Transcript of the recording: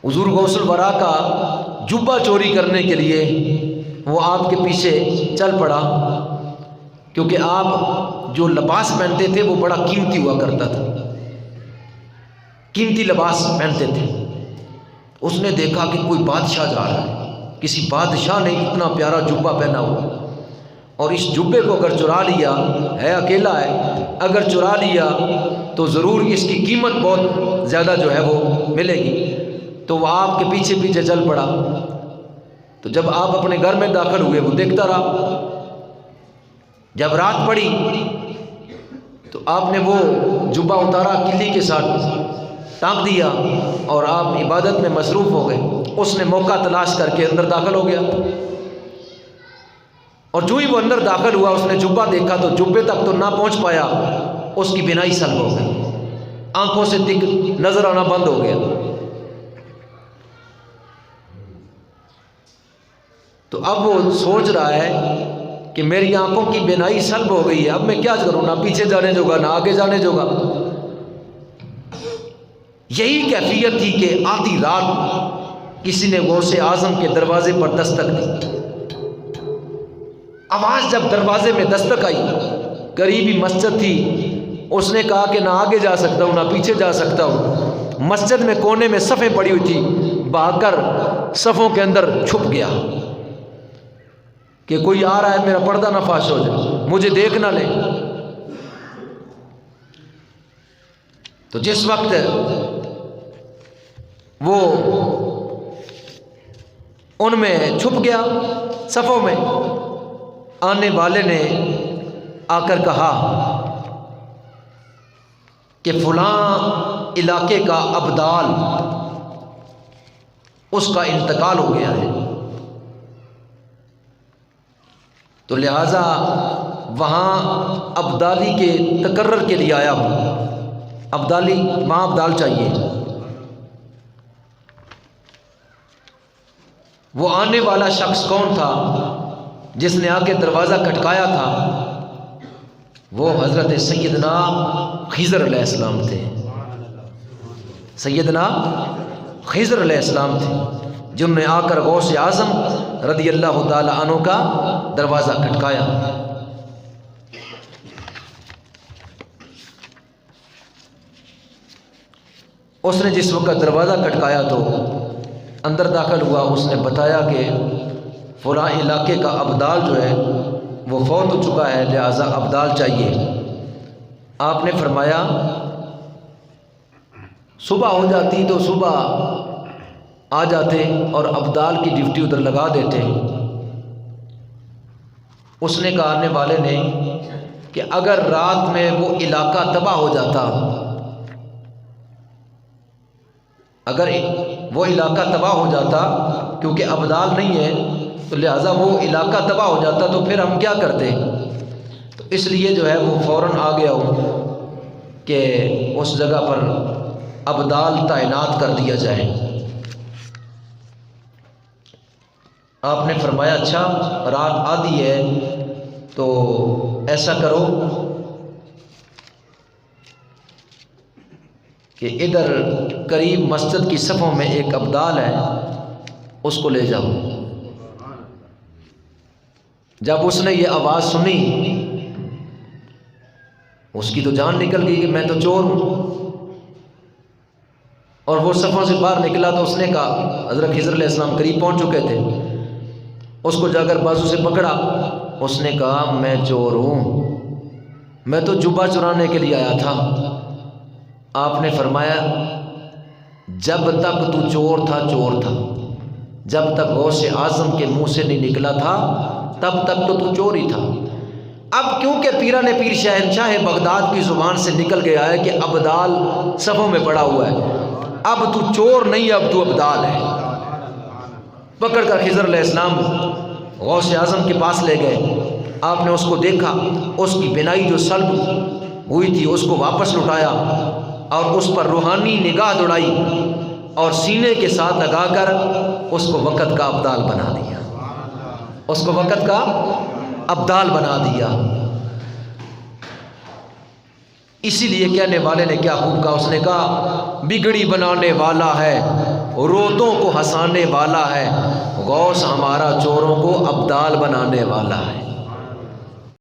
حضور غوث الورا کا جبہ چوری کرنے کے لیے وہ آپ کے پیچھے چل پڑا، کیونکہ آپ جو لباس پہنتے تھے وہ بڑا قیمتی ہوا کرتا تھا، قیمتی لباس پہنتے تھے۔ اس نے دیکھا کہ کوئی بادشاہ جا رہا ہے، کسی بادشاہ نے اتنا پیارا جبہ پہنا ہوا، اور اس جبے کو اگر چرا لیا ہے، اکیلا ہے، اگر چرا لیا تو ضرور اس کی قیمت بہت زیادہ جو ہے وہ ملے گی۔ تو وہ آپ کے پیچھے پیچھے چل پڑا۔ تو جب آپ اپنے گھر میں داخل ہوئے وہ دیکھتا رہا۔ جب رات پڑی تو آپ نے وہ جبہ اتارا، کلی کے ساتھ ٹانک دیا، اور آپ عبادت میں مصروف ہو گئے۔ اس نے موقع تلاش کر کے اندر داخل ہو گیا، اور جو ہی وہ اندر داخل ہوا اس نے جبہ دیکھا تو جبے تک تو نہ پہنچ پایا، اس کی بینائی سلب ہو گئی، آنکھوں سے نظر آنا بند ہو گیا۔ تو اب وہ سوچ رہا ہے کہ میری آنکھوں کی بینائی سلب ہو گئی ہے، اب میں کیا کروں، نہ پیچھے جانے جوگا نہ آگے جانے جوگا۔ یہی کیفیت تھی کہ آدھی رات کسی نے غوث اعظم کے دروازے پر دستک دی۔ آواز جب دروازے میں دستک آئی، قریبی مسجد تھی، اس نے کہا کہ نہ آگے جا سکتا ہوں نہ پیچھے جا سکتا ہوں۔ مسجد میں کونے میں صفیں پڑی ہوئی تھی، بھاگ کر صفوں کے اندر چھپ گیا کہ کوئی آ رہا ہے، میرا پردہ نہ فاش ہو جائے، مجھے دیکھ نہ لے۔ تو جس وقت وہ ان میں چھپ گیا صفوں میں، آنے والے نے آ کر کہا کہ فلاں علاقے کا ابدال اس کا انتقال ہو گیا ہے، تو لہذا وہاں ابدالی کے تقرر کے لیے آیا ہوں، ابدالی وہاں ابدال چاہیے۔ وہ آنے والا شخص کون تھا جس نے آ کے دروازہ کھٹکایا تھا؟ وہ حضرت سیدنا خضر علیہ السلام تھے، سیدنا خضر علیہ السلام تھے، جنہوں نے آ کر غوث اعظم رضی اللہ تعالی عنہ کا دروازہ کھٹکایا۔ اس نے جس وقت دروازہ کھٹکایا تو اندر داخل ہوا، اس نے بتایا کہ فلاں علاقے کا ابدال جو ہے وہ فوت ہو چکا ہے، لہذا ابدال چاہیے۔ آپ نے فرمایا صبح ہو جاتی تو صبح آ جاتے اور ابدال کی ڈیوٹی ادھر لگا دیتے۔ اس نے کہا آنے والے نے کہ اگر رات میں وہ علاقہ تباہ ہو جاتا، اگر وہ علاقہ تباہ ہو جاتا، کیونکہ ابدال نہیں ہے تو لہٰذا وہ علاقہ تباہ ہو جاتا تو پھر ہم کیا کرتے؟ تو اس لیے جو ہے وہ فوراً آ گیا ہوں کہ اس جگہ پر ابدال تعینات کر دیا جائے۔ آپ نے فرمایا اچھا رات آدھی ہے تو ایسا کرو کہ ادھر قریب مسجد کی صفوں میں ایک ابدال ہے، اس کو لے جاؤ۔ جب اس نے یہ آواز سنی اس کی تو جان نکل گئی کہ میں تو چور ہوں، اور وہ صفوں سے باہر نکلا تو اس نے کہا، حضرت خضر علیہ السلام قریب پہنچ چکے تھے، اس کو جا کر بازو سے پکڑا۔ اس نے کہا میں چور ہوں، میں تو جبہ چرانے کے لیے آیا تھا۔ آپ نے فرمایا جب تک تو چور تھا چور تھا، جب تک غوث اعظم کے منہ سے نہیں نکلا تھا تب تک تو چور ہی تھا۔ اب کیونکہ پیران پیر شہنشاہ بغداد کی زبان سے نکل گیا ہے کہ ابدال صفوں میں پڑا ہوا ہے، اب تو چور نہیں، اب تو ابدال ہے۔ پکڑ کر خضر علیہ السلام غوث اعظم کے پاس لے گئے۔ آپ نے اس کو دیکھا، اس کی بینائی جو سلب ہوئی تھی اس کو واپس لٹایا اور اس پر روحانی نگاہ دوڑائی اور سینے کے ساتھ لگا کر اس کو وقت کا ابدال بنا دیا، اس کو وقت کا ابدال بنا دیا۔ اسی لیے کہنے والے نے کیا خوب کہا، اس نے کہا بگڑی بنانے والا ہے، روتوں کو ہنسانے والا ہے، غوث ہمارا چوروں کو ابدال بنانے والا ہے۔